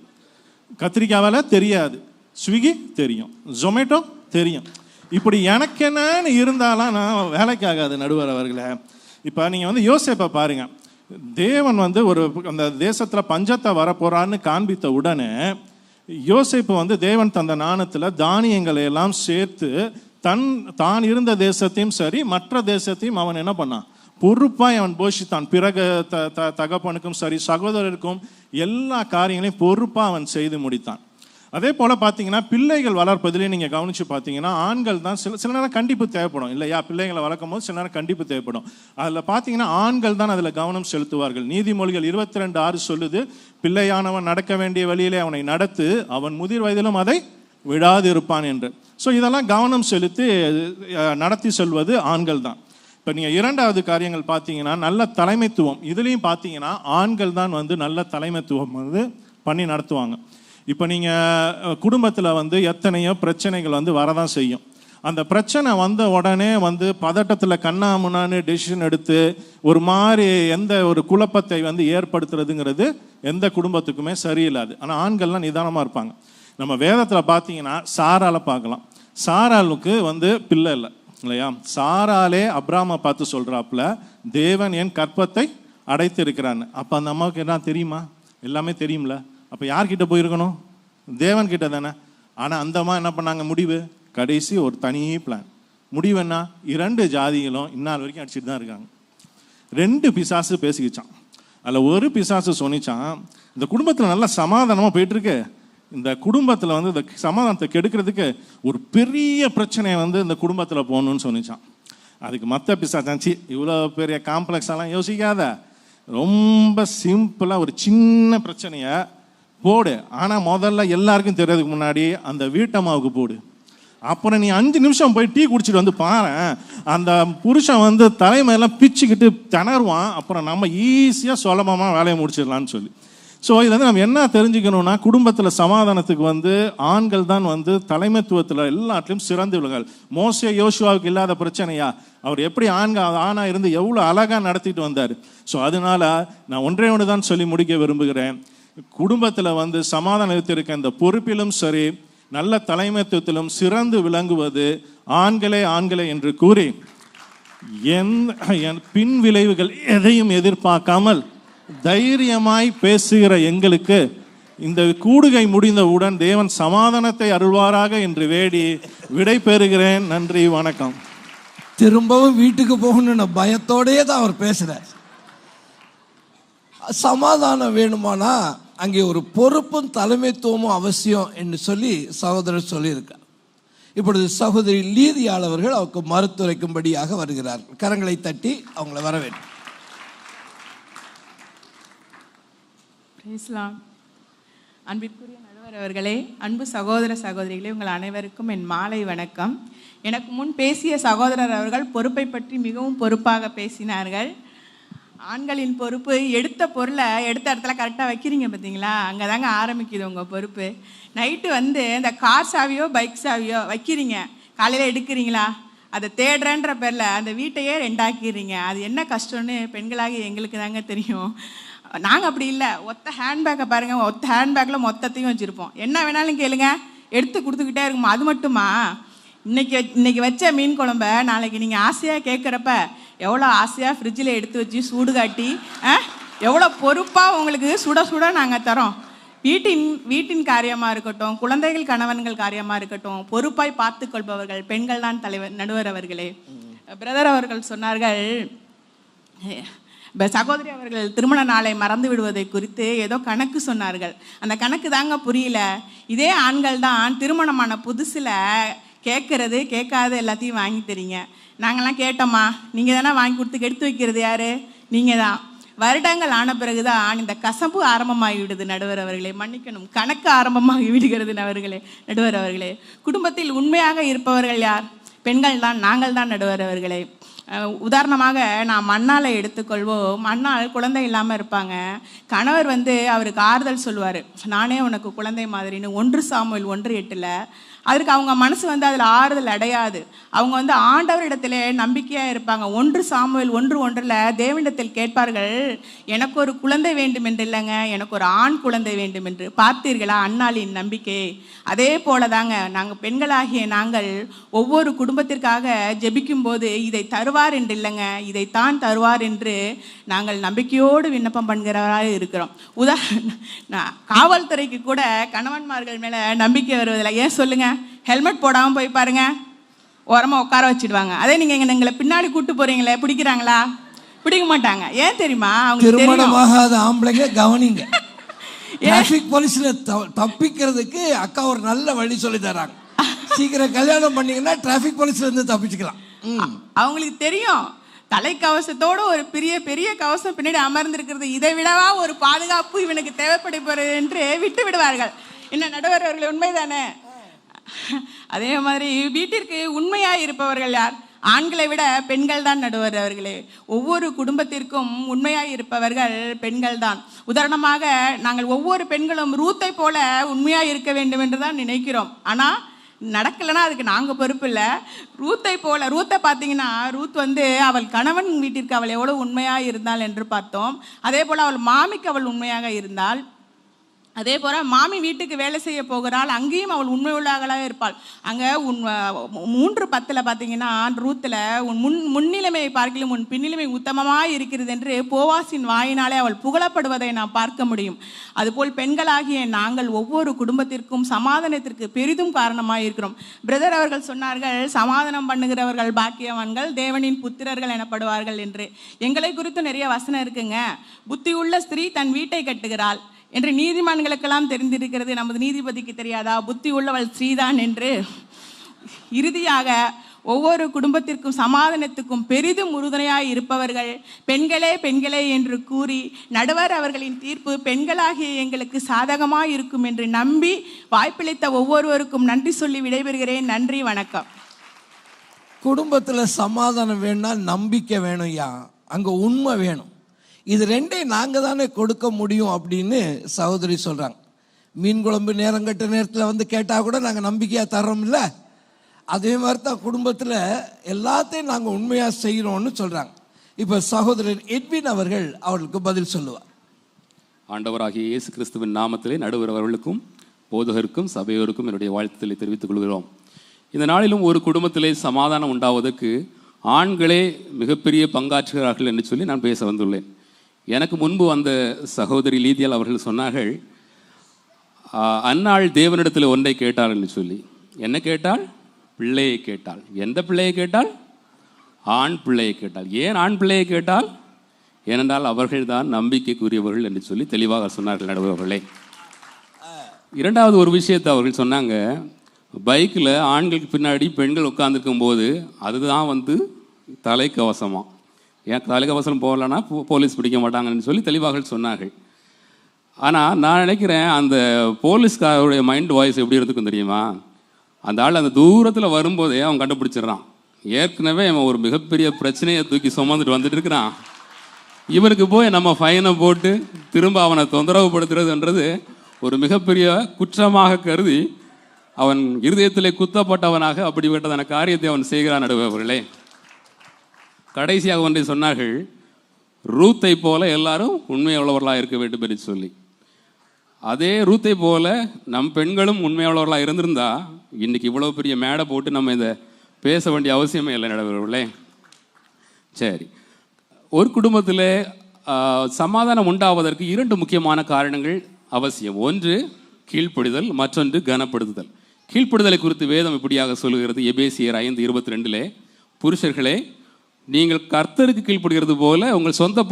கத்திரிக்காய் வேலை தெரியாது, ஸ்விக்கி தெரியும், ஜொமேட்டோ தெரியும். இப்படி எனக்கு என்னன்னு இருந்தாலும் நான் வேலைக்கு ஆகாது நடுவர் அவர்களே. இப்போ நீங்கள் வந்து யோசேப்பை பாருங்க. தேவன் வந்து ஒரு அந்த தேசத்தில் பஞ்சத்தை வரப்போறான்னு காண்பித்த உடனே யோசேப்பு வந்து தேவன் தந்த நாணத்தில் தானியங்களை எல்லாம் சேர்த்து தான் இருந்த தேசத்தையும் சரி மற்ற தேசத்தையும் அவன் என்ன பண்ணான்? பொறுப்பாக அவன் போஷித்தான். பிறகு தகப்பனுக்கும் சரி சகோதரருக்கும் எல்லா காரியங்களையும் பொறுப்பாக அவன் செய்து முடித்தான். அதே போல் பார்த்தீங்கன்னா பிள்ளைகள் வளர்ப்பதிலே நீங்கள் கவனித்து பார்த்தீங்கன்னா ஆண்கள் தான் சில நேரம் கண்டிப்பு தேவைப்படும் இல்லையா? பிள்ளைகளை வளர்க்கும் போது சில நேரம் கண்டிப்பு தேவைப்படும். அதில் பார்த்தீங்கன்னா ஆண்கள் தான் அதில் கவனம் செலுத்துவார்கள். நீதிமொழிகள் 22:6 சொல்லுது, பிள்ளையானவன் நடக்க வேண்டிய வழியிலே அவனை நடத்து, அவன் முதிர் வயதிலும் அதை விடாது இருப்பான் என்று. ஸோ இதெல்லாம் கவனம் செலுத்தி நடத்தி செல்வது ஆண்கள் தான். இப்போ நீங்கள் 2வது காரியங்கள் பார்த்தீங்கன்னா நல்ல தலைமைத்துவம். இதுலேயும் பார்த்தீங்கன்னா ஆண்கள் தான் வந்து நல்ல தலைமைத்துவம் வந்து பண்ணி நடத்துவாங்க. இப்போ நீங்கள் குடும்பத்தில் வந்து எத்தனையோ பிரச்சனைகள் வந்து வரதான் செய்யும். அந்த பிரச்சனை வந்த உடனே வந்து பதட்டத்தில் கண்ணாமுன்னான்னு டெசிஷன் எடுத்து ஒரு மாதிரி எந்த ஒரு குழப்பத்தை வந்து ஏற்படுத்துறதுங்கிறது எந்த குடும்பத்துக்குமே சரியில்லாது. ஆனால் ஆண்கள்லாம் நிதானமாக இருப்பாங்க. நம்ம வேதத்தில் பார்த்தீங்கன்னா சாரால பார்க்கலாம். சாராளுக்கு வந்து பிள்ளை இல்லை இல்லையா? சாராலே அப்ராமை பார்த்து சொல்கிறாப்புல, தேவன் என் கற்பத்தை அடைத்து இருக்கிறான்னு. அப்போ அந்த அம்மாவுக்கு என்ன தெரியுமா? எல்லாமே தெரியும்ல. அப்போ யார்கிட்ட போயிருக்கணும்? தேவன் கிட்ட தானே. ஆனால் அந்த அம்மா என்ன பண்ணாங்க? முடிவு கடைசி ஒரு தனி பிளான். முடிவு என்ன? 2 ஜாதிகளும் இந்நாள் வரைக்கும் அடிச்சுட்டு தான் இருக்காங்க. 2 பிசாசு பேசிக்கிச்சான். அதில் ஒரு பிசாசு சொன்னிச்சான், இந்த குடும்பத்தில் நல்லா சமாதானமாக போயிட்டுருக்கு, இந்த குடும்பத்தில் வந்து இந்த சமாதானத்தை கெடுக்கிறதுக்கு ஒரு பெரிய பிரச்சனையை வந்து இந்த குடும்பத்தில் போகணும்னு சொன்னிச்சான். அதுக்கு மற்ற பிசாச்சாச்சு இவ்வளோ பெரிய காம்ப்ளெக்ஸெல்லாம் யோசிக்காத, ரொம்ப சிம்பிளாக ஒரு சின்ன பிரச்சனையை போடு. ஆனால் முதல்ல எல்லாருக்கும் தெரியறதுக்கு முன்னாடி அந்த வீட்டம்மாவுக்கு போடு. அப்புறம் நீ 5 நிமிஷம் போய் டீ குடிச்சிட்டு வந்து பாரு, அந்த புருஷன் வந்து தலைமையெல்லாம் பிச்சுக்கிட்டு திணறுவான். அப்புறம் நம்ம ஈஸியாக சுலபமாக வேலையை முடிச்சிடலான்னு சொல்லி. ஸோ இதில் வந்து நம்ம என்ன தெரிஞ்சுக்கணும்னா, குடும்பத்தில் சமாதானத்துக்கு வந்து ஆண்கள் தான் வந்து தலைமைத்துவத்தில் எல்லாத்துலேயும் சிறந்தவர்கள். மோசே யோசுவாவுக்கு இல்லாத பிரச்சனையா? அவர் எப்படி ஆணாக இருந்து எவ்வளோ அழகாக நடத்திட்டு வந்தார். ஸோ அதனால நான் ஒன்றே ஒன்று தான் சொல்லி முடிக்க விரும்புகிறேன். குடும்பத்தில் வந்து சமாதானத்திற்கு இந்த பொறுப்பிலும் சரி நல்ல தலைமைத்துவத்திலும் சிறந்து விளங்குவது ஆண்களே என்று கூறி என் பின் விளைவுகள் எதையும் எதிர்பார்க்காமல் தைரியமாய் பேசுகிற எங்களுக்கு இந்த கூடுகை முடிந்தவுடன் தேவன் சமாதானத்தை அருள்வாராக என்று வேடி விடை பெறுகிறேன். நன்றி, வணக்கம். திரும்பவும் வீட்டுக்கு போகணும்னு பயத்தோடயே தான் அவர் பேசுகிறார். சமாதானம் வேணுமானா அங்கே ஒரு பொறுப்பும் தலைமைத்துவமும் அவசியம் என்று சொல்லி சகோதரர் சொல்லியிருக்கார். இப்பொழுது சகோதரி லீதியாள் அவர்கள் அவருக்கு மறுத்துரைக்கும்படியாக வருகிறார்கள். கரங்களை தட்டி அவங்கள வரவேற்று. அன்பிற்குரிய நடுவர் அவர்களே, அன்பு சகோதர சகோதரிகளே, உங்கள் அனைவருக்கும் என் மாலை வணக்கம். எனக்கு முன் பேசிய சகோதரர் அவர்கள் பொறுப்பை பற்றி மிகவும் பொறுப்பாக பேசினார்கள். ஆண்களின் பொறுப்பு எடுத்த பொருளை எடுத்த இடத்துல கரெக்டாக வைக்கிறீங்க பார்த்தீங்களா, அங்கே தாங்க ஆரம்பிக்குது உங்கள் பொறுப்பு. நைட்டு வந்து இந்த கார் சாவியோ பைக் சாவியோ வைக்கிறீங்க, காலையில் எடுக்கிறீங்களா, அதை தேடுறேன்ற பேரில் அந்த வீட்டையே ரெண்டாக்கிறீங்க. அது என்ன கஷ்டம்னு பெண்களாகி எங்களுக்கு தாங்க தெரியும். நாங்கள் அப்படி இல்லை. ஒத்த ஹேண்ட்பேக்கை பாருங்கள், ஒத்த ஹேண்ட்பேக்கில் மொத்தத்தையும் வச்சுருப்போம். என்ன வேணாலும் கேளுங்க, எடுத்து கொடுத்துக்கிட்டே இருக்குமா. அது மட்டுமா, இன்னைக்கு வச்ச மீன் குழம்ப நாளைக்கு நீங்கள் ஆசையாக கேட்குறப்ப எவ்வளோ ஆசையாக ஃப்ரிட்ஜில் எடுத்து வச்சு சூடு காட்டி எவ்வளோ பொறுப்பாக உங்களுக்கு சுட சுட நாங்கள் தரோம். வீட்டின் காரியமாக இருக்கட்டும், குழந்தைகள் கணவன்கள் காரியமாக இருக்கட்டும், பொறுப்பாய் பார்த்து கொள்பவர்கள் பெண்கள் தான் நடுவர் அவர்களே. பிரதர் அவர்கள் சொன்னார்கள், சகோதரி அவர்கள் திருமண நாளை மறந்து விடுவதை குறித்து ஏதோ கணக்கு சொன்னார்கள். அந்த கணக்கு தாங்க புரியல. இதே ஆண்கள் தான் திருமணமான புதுசில் கேட்கறது கேட்காத எல்லாத்தையும் வாங்கி தரீங்க. நாங்கள்லாம் கேட்டோமா, நீங்கள் தானே வாங்கி கொடுத்து கெடுத்து வைக்கிறது யார்? நீங்கள் தான். வருடங்கள் ஆன பிறகுதான் இந்த கசப்பு ஆரம்பமாகி விடுது நடுவர் அவர்களே, மன்னிக்கணும், கணக்கு ஆரம்பமாகி விடுகிறது நடுவர் அவர்களே. குடும்பத்தில் உண்மையாக இருப்பவர்கள் யார்? பெண்கள் தான், நாங்கள் தான் நடுவர் அவர்களே. உதாரணமாக நான் மண்ணாலை எடுத்துக்கொள்வோம். மண்ணால் குழந்தை இல்லாமல் இருப்பாங்க. கணவர் வந்து அவருக்கு ஆறுதல் சொல்லுவார், நானே உனக்கு குழந்தை மாதிரின்னு. 1 சாமுவேல் 1:8. அதற்கு அவங்க மனசு வந்து அதில் ஆறுதல் அடையாது. அவங்க வந்து ஆண்டவரிடத்திலே நம்பிக்கையாக இருப்பாங்க. 1 சாமுவேல் 1:1 தேவனிடத்தில் கேட்பார்கள், எனக்கு ஒரு குழந்தை வேண்டும் என்று இல்லைங்க, எனக்கு ஒரு ஆண் குழந்தை வேண்டும் என்று. பார்த்தீர்களா அன்னாளின் நம்பிக்கை? அதே போல தாங்க நாங்கள் பெண்களாகிய நாங்கள் ஒவ்வொரு குடும்பத்திற்காக ஜெபிக்கும் போது இதை தருவார் என்று இல்லைங்க, இதைத்தான் தருவார் என்று நாங்கள் நம்பிக்கையோடு விண்ணப்பம் பண்ணுகிறவராக இருக்கிறோம். காவல்துறைக்கு கூட கணவன்மார்கள் மேலே நம்பிக்கை வருவதில்லை. ஏன் சொல்லுங்க? ஹெல்மெட் போடாமல் போய் பாருங்க, ஓரமாக உட்கார வச்சிடுவாங்க. அதே நீங்கள் எங்களை பின்னாடி கூட்டு போறீங்களே, பிடிக்கிறாங்களா? பிடிக்க மாட்டாங்க. ஏன் தெரியுமா? அவங்க திருமணமாகாத ஆம்பளைங்க கவனிங்க. டிராஃபிக் போலீஸ்ல தப்பிக்கிறதுக்கு அக்கா ஒரு நல்ல வழி சொல்லி தராங்க. சீக்கிரம் கல்யாணம் பண்ணீங்கன்னா டிராஃபிக் போலீஸ்ல இருந்து தப்பிச்சுக்கலாம். அவங்களுக்கு தெரியும், தலைக்கவசத்தோடு ஒரு பெரிய கவசம் பின்னாடி அமர்ந்திருக்கிறது, இதை விடவா ஒரு பாதுகாப்பு இவனுக்கு தேவைப்பட போறது என்று விட்டு விடுவார்கள். என்ன நடுவர் அவர்கள், உண்மைதானே? அதே மாதிரி வீட்டிற்கு உண்மையாய் இருப்பவர்கள் யார்? ஆண்களை விட பெண்கள் தான் நடுவர் அவர்களே. ஒவ்வொரு குடும்பத்திற்கும் உண்மையாய் இருப்பவர்கள் பெண்கள் தான். உதாரணமாக நாங்கள் ஒவ்வொரு பெண்களும் ரூத்தை போல உண்மையாக இருக்க வேண்டும் என்று தான் நினைக்கிறோம். ஆனால் நடக்கலைன்னா அதுக்கு நாங்கள் பொறுப்பு இல்லை. ரூத்தை பார்த்தீங்கன்னா, ரூத் வந்து அவள் கணவன் வீட்டிற்கு அவள் எவ்வளோ உண்மையாக இருந்தாள் என்று பார்த்தோம். அதே போல் அவள் மாமிக்கு அவள் உண்மையாக இருந்தாள். அதே போல் மாமி வீட்டுக்கு வேலை செய்ய போகிறாள், அங்கேயும் அவள் உண்மை உள்ளாகலாக இருப்பாள். அங்கே 3:10 பார்த்தீங்கன்னா, ரூத்தில் உன் முன்னிலைமையை பார்க்கலும் உன் பின்னிலைமை உத்தமமாக இருக்கிறது என்று போவாசின் வாயினாலே அவள் புகழப்படுவதை நாம் பார்க்க முடியும். அதுபோல் பெண்களாகிய நாங்கள் ஒவ்வொரு குடும்பத்திற்கும் சமாதானத்திற்கு பெரிதும் காரணமாக இருக்கிறோம். பிரதர் அவர்கள் சொன்னார்கள், சமாதானம் பண்ணுகிறவர்கள் பாக்கியவான்கள், தேவனின் புத்திரர்கள் எனப்படுவார்கள் என்று. எங்களை குறித்து நிறைய வசனம் இருக்குங்க. புத்தியுள்ள ஸ்திரீ தன் வீட்டை கட்டுகிறாள், என்று நீதிமான்களுக்கெல்லாம் தெரிந்திருக்கிறது, நமது நீதிபதிக்கு தெரியாதா? புத்தி உள்ளவள் ஸ்ரீதான் என்று. இறுதியாக ஒவ்வொரு குடும்பத்திற்கும் சமாதானத்துக்கும் பெரிதும் உறுதுணையாய் இருப்பவர்கள் பெண்களே பெண்களே என்று கூறி, நடுவர் அவர்களின் தீர்ப்பு பெண்களாகிய எங்களுக்கு சாதகமாக இருக்கும் என்று நம்பி வாய்ப்பளித்த ஒவ்வொருவருக்கும் நன்றி சொல்லி விடைபெறுகிறேன். நன்றி, வணக்கம். குடும்பத்தில் சமாதானம் வேணும்னா நம்பிக்கை வேணும் ஐயா, அங்கே உண்மை வேணும். இது ரெண்டையும் நாங்கள் தானே கொடுக்க முடியும் அப்படின்னு சகோதரி சொல்கிறாங்க. மீன் குழம்பு நேரங்கட்ட நேரத்தில் வந்து கேட்டால் கூட நாங்கள் நம்பிக்கையாக தர்றோம்ல, அதே மாதிரி தான் குடும்பத்தில் எல்லாத்தையும் நாங்கள் உண்மையாக செய்கிறோம்னு சொல்கிறாங்க. இப்போ சகோதரர் எட்வின் அவர்கள் அவர்களுக்கு பதில் சொல்லுவார். ஆண்டவராகிய இயேசு கிறிஸ்துவின் நாமத்திலே நடுவர் அவர்களுக்கும் போதகருக்கும் சபையோருக்கும் என்னுடைய வாழ்த்துக்களை தெரிவித்துக் கொள்கிறோம். இந்த நாளிலும் ஒரு குடும்பத்திலே சமாதானம் உண்டாவதற்கு ஆண்களே மிகப்பெரிய பங்காற்றுகிறார்கள் என்று சொல்லி நான் பேச வந்துள்ளேன். எனக்கு முன்பு அந்த சகோதரி லீதியால் அவர்கள் சொன்னார்கள், அன்னாள் தேவனிடத்தில் ஒன்றை கேட்டாள் என்று சொல்லி. என்ன கேட்டாள்? பிள்ளையை கேட்டாள். எந்த பிள்ளையை கேட்டாள்? ஆண் பிள்ளையை கேட்டாள். ஏன் ஆண் பிள்ளையை கேட்டால்? ஏனென்றால் அவர்கள் தான் நம்பிக்கைக்குரியவர்கள் என்று சொல்லி தெளிவாக சொன்னார்கள் நடுவர்களே. இரண்டாவது ஒரு விஷயத்தை அவர்கள் சொன்னாங்க, பைக்கில் ஆண்களுக்கு பின்னாடி பெண்கள் உட்கார்ந்துருக்கும் போது அதுதான் வந்து தலைக்கவசமாக. ஏன் தலைக்கவசம் போகலன்னா போலீஸ் பிடிக்க மாட்டாங்கன்னு சொல்லி தெளிவாக சொன்னார்கள். ஆனால் நான் நினைக்கிறேன், அந்த போலீஸ்காரோடைய மைண்ட் வாய்ஸ் எப்படி இருக்குன்னு தெரியுமா? அந்த ஆள் அந்த தூரத்தில் வரும்போதே அவன் கண்டுபிடிச்சிடறான். ஏற்கனவே அவன் ஒரு மிகப்பெரிய பிரச்சனையை தூக்கி சுமந்துட்டு வந்துட்டு இருக்கிறான். இவனுக்கு போய் நம்ம ஃபைனை போட்டு திரும்ப அவனை தொந்தரவு படுத்துறதுன்றது ஒரு மிகப்பெரிய குற்றமாக கருதி அவன் இருதயத்திலே குத்தப்பட்டவனாக அப்படிப்பட்டதான காரியத்தை அவன் செய்கிறான் நடுவர்களே. கடைசியாக ஒன்றை சொன்னார்கள், ரூத்தை போல எல்லாரும் உண்மையுள்ளவர்களாக இருக்க வேண்டும் என்று சொல்லி. அதே ரூத்தை போல நம் பெண்களும் உண்மையுள்ளவர்களாக இருந்திருந்தா இன்னைக்கு இவ்வளோ பெரிய மேடை போட்டு நம்ம இதை பேச வேண்டிய அவசியமே இல்லை நடுவர்களே. சரி, ஒரு குடும்பத்தில் சமாதானம் உண்டாவதற்கு இரண்டு முக்கியமான காரணங்கள் அவசியம். ஒன்று கீழ்ப்படிதல், மற்றொன்று கனப்படுத்துதல். கீழ்ப்படுதலை குறித்து வேதம் இப்படியாக சொல்லுகிறது, எபேசியர் 5:22, புருஷர்களே நீங்கள் கர்த்தருக்கு கீழ்ப்படுகிறது போல உங்கள் சொந்த